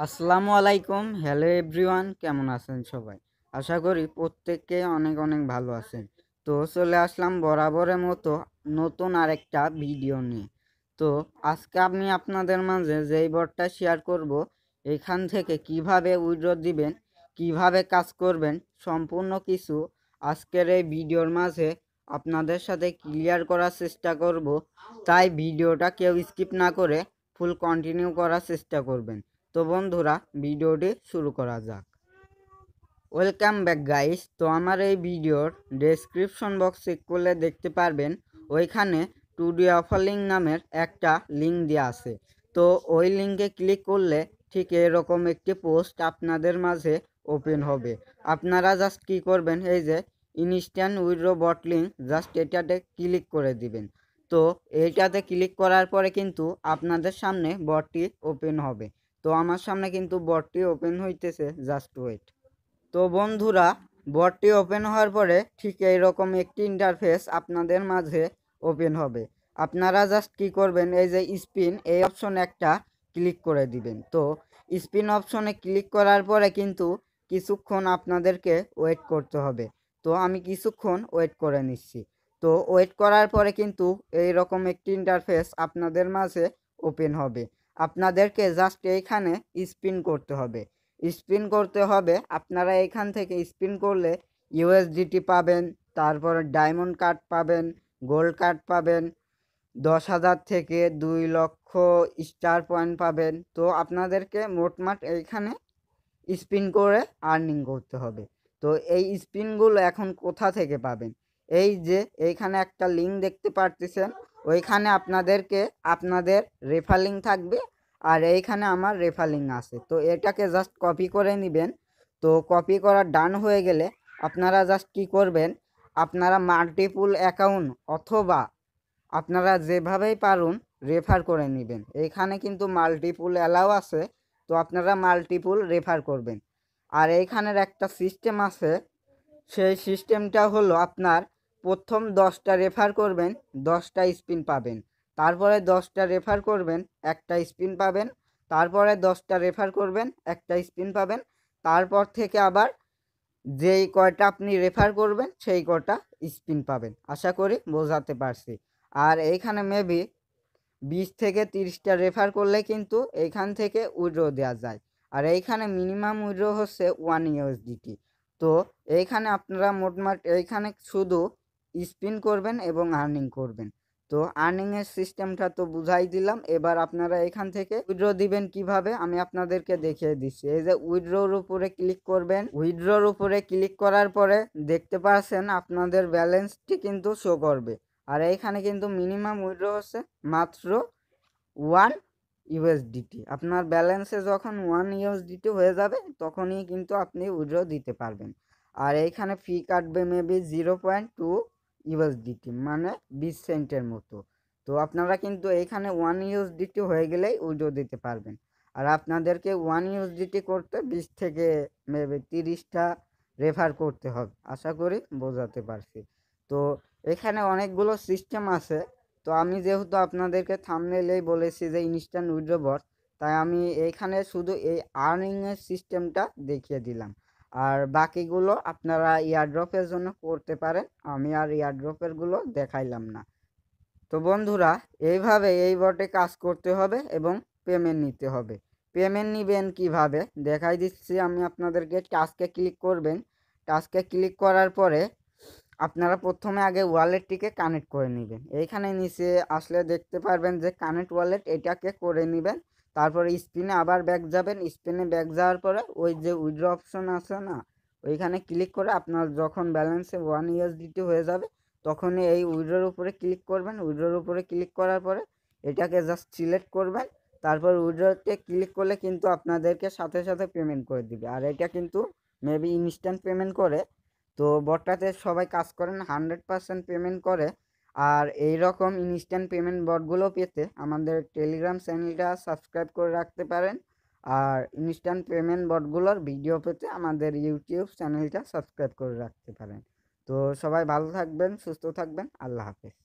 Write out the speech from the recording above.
আসসালামু আলাইকুম। Hello everyone, কেমন আছেন সবাই? আশা করি প্রত্যেককে অনেক অনেক ভালো আছেন। তো চলে আসলাম বরাবরের মতো নতুন আরেকটা ভিডিও নিয়ে। তো আজকে আমি আপনাদের মাঝে যেই বটটা শেয়ার করব, এখান থেকে কিভাবে উইথড্র দিবেন, কিভাবে কাজ করবেন, সম্পূর্ণ কিছু আজকের এই ভিডিওর মাঝে আপনাদের সাথে ক্লিয়ার করার চেষ্টা করব। তাই ভিডিওটা কেউ স্কিপ না করে ফুল কন্টিনিউ করার চেষ্টা করবেন। তো বন্ধুরা, ভিডিওটি শুরু করা যাক। Welcome back guys. তো আমার এই ভিডিওর ডেসক্রিপশন বক্স চেক করলে দেখতে পারবেন ওইখানে টুডে অফার লিঙ্ক নামের একটা লিঙ্ক দেওয়া আছে। তো ওই লিঙ্কে ক্লিক করলে ঠিক এরকম একটি পোস্ট আপনাদের মাঝে ওপেন হবে। আপনারা জাস্ট কি করবেন, এই যে ইনস্ট্যান্ট উইথড্র বট লিঙ্ক, জাস্ট এটাতে ক্লিক করে দিবেন। তো এইটাতে ক্লিক করার পরে কিন্তু আপনাদের সামনে বটটি ওপেন হবে। তো আমার সামনে কিন্তু বটটি ওপেন হইতেছে, জাস্ট ওয়েট। তো বন্ধুরা, বটটি ওপেন হওয়ার পরে ঠিক এইরকম একটি ইন্টারফেস আপনাদের মাঝে ওপেন হবে। আপনারা জাস্ট কি করবেন, এই যে স্পিন এই অপশনে একটা ক্লিক করে দিবেন। তো স্পিন অপশনে ক্লিক করার পরে কিন্তু কিছুক্ষণ আপনাদেরকে ওয়েট করতে হবে। তো আমি কিছুক্ষণ ওয়েট করে নিচ্ছি। তো ওয়েট করার পরে কিন্তু এইরকম একটি ইন্টারফেস আপনাদের মাঝে ওপেন হবে। আপনাদেরকে জাস্ট এইখানে স্পিন করতে হবে। স্পিন করতে হবে, আপনারা এখান থেকে স্পিন করলে ইউএসডিটি পাবেন, তারপরে ডায়মন্ড কার্ড পাবেন, গোল্ড কার্ড পাবেন, 10,000 থেকে 2 লক্ষ স্টার পয়েন্ট পাবেন। তো আপনাদেরকে মোটমাট এইখানে স্পিন করে আর্নিং করতে হবে। তো এই স্পিনগুলো এখন কোথা থেকে পাবেন? এই যে এইখানে একটা লিঙ্ক দেখতে পারতেছেন, ওইখানে আপনাদেরকে আপনাদের রেফার লিঙ্ক থাকবে, আর এইখানে আমার রেফার লিঙ্ক আছে। তো এটাকে জাস্ট কপি করে নেবেন। তো কপি করা ডান হয়ে গেলে আপনারা জাস্ট কি করবেন, আপনারা মাল্টিপুল অ্যাকাউন্ট অথবা আপনারা যেভাবেই পারুন রেফার করে নেবেন। এইখানে কিন্তু মাল্টিপুল অ্যালাউ আছে। তো আপনারা মাল্টিপুল রেফার করবেন। আর এইখানের একটা সিস্টেম আছে, সেই সিস্টেমটা হলো আপনার প্রথম 10টা রেফার করবেন, 10টা স্পিন পাবেন। তারপরে 10টা রেফার করবেন, একটা স্পিন পাবেন। তারপরে 10টা রেফার করবেন, একটা স্পিন পাবেন। তারপর থেকে আবার যেই কয়টা আপনি রেফার করবেন সেই কয়টা স্পিন পাবেন। আশা করি বোঝাতে পারছি। আর এইখানে মেবি 20 থেকে 30টা রেফার করলে কিন্তু এইখান থেকে উইথড্র দেওয়া যায়। আর এইখানে মিনিমাম উইথড্র হচ্ছে 1 USDT। তো এইখানে আপনারা মোটমাট এইখানে শুধু স্পিন করবেন এবং আর্নিং করবেন। তো আর্নিংয়ের সিস্টেমটা তো বুঝাই দিলাম। এবার আপনারা এখান থেকে উইথড্র দিবেন কিভাবে আমি আপনাদেরকে দেখিয়ে দিচ্ছি। এই যে উইথড্রর উপরে ক্লিক করবেন, উইথড্রর উপরে ক্লিক করার পরে দেখতে পাচ্ছেন আপনাদের ব্যালেন্সটি কিন্তু শো করবে। আর এইখানে কিন্তু মিনিমাম উইথড্র হচ্ছে মাত্র 1 USDT। আপনার ব্যালেন্সে যখন 1 USDT হয়ে যাবে তখনই কিন্তু আপনি উইথড্র দিতে পারবেন। আর এইখানে ফি কাটবে মেবি 0.2 USDT, মানে 20 সেন্টের মতো। তো আপনারা কিন্তু এইখানে 1 USDT হয়ে গেলেই উইথড্র দিতে পারবেন। আর আপনাদেরকে 1 USDT করতে 20 থেকে মেবি 30টা রেফার করতে হবে। আশা করি বোঝাতে পারছি। তো এখানে অনেকগুলো সিস্টেম আছে। তো আমি যেহেতু আপনাদেরকে থাম্বনেইলেই বলেছি যে ইনস্ট্যান্ট উইথড্র বট, তাই আমি এইখানে শুধু এই আর্নিংয়ের সিস্টেমটা দেখিয়ে দিলাম। আর বাকিগুলো আপনারা ইয়ারড্রপের জন্য করতে পারেন, আমি আর ইয়ারড্রপেরগুলো দেখাইলাম না। তো বন্ধুরা, এইভাবে এই বটে কাজ করতে হবে এবং পেমেন্ট নিতে হবে। পেমেন্ট নিবেন কিভাবে দেখাই দিচ্ছি আমি আপনাদেরকে। টাস্কে ক্লিক করবেন। টাস্কে ক্লিক করার পরে আপনারা প্রথমে আগে ওয়ালেটটিকে কানেক্ট করে নেবেন। এইখানে নিচে আসলে দেখতে পারবেন যে কানেক্ট ওয়ালেট, এটাকে করে নেবেন। তারপরে স্পিনে আবার ব্যাক যাবেন। স্পিনে ব্যাক যাওয়ার পরে ওই যে উইথড্র অপশন আছে না, ওইখানে ক্লিক করে আপনার যখন ব্যালেন্সে 1 USDT হয়ে যাবে তখনই এই উইথড্রর উপরে ক্লিক করবেন। উইথড্রর উপরে ক্লিক করার পরে এটাকে জাস্ট সিলেক্ট করবেন। তারপর উইথড্রতে ক্লিক করলে কিন্তু আপনাদেরকে সাথে সাথে পেমেন্ট করে দিবে। আর এটা কিন্তু মেবি ইনস্ট্যান্ট পেমেন্ট করে। তো বটটাতে সবাই কাজ করেন 100% পেমেন্ট করে। আর এই রকম ইনস্ট্যান্ট পেমেন্ট বটগুলো পেতে আমাদের টেলিগ্রাম চ্যানেলটা সাবস্ক্রাইব করে রাখতে পারেন। আর ইনস্ট্যান্ট পেমেন্ট বটগুলোর ভিডিও পেতে আমাদের ইউটিউব চ্যানেলটা সাবস্ক্রাইব করে রাখতে পারেন। তো সবাই ভালো থাকবেন, সুস্থ থাকবেন। আল্লাহ হাফেজ।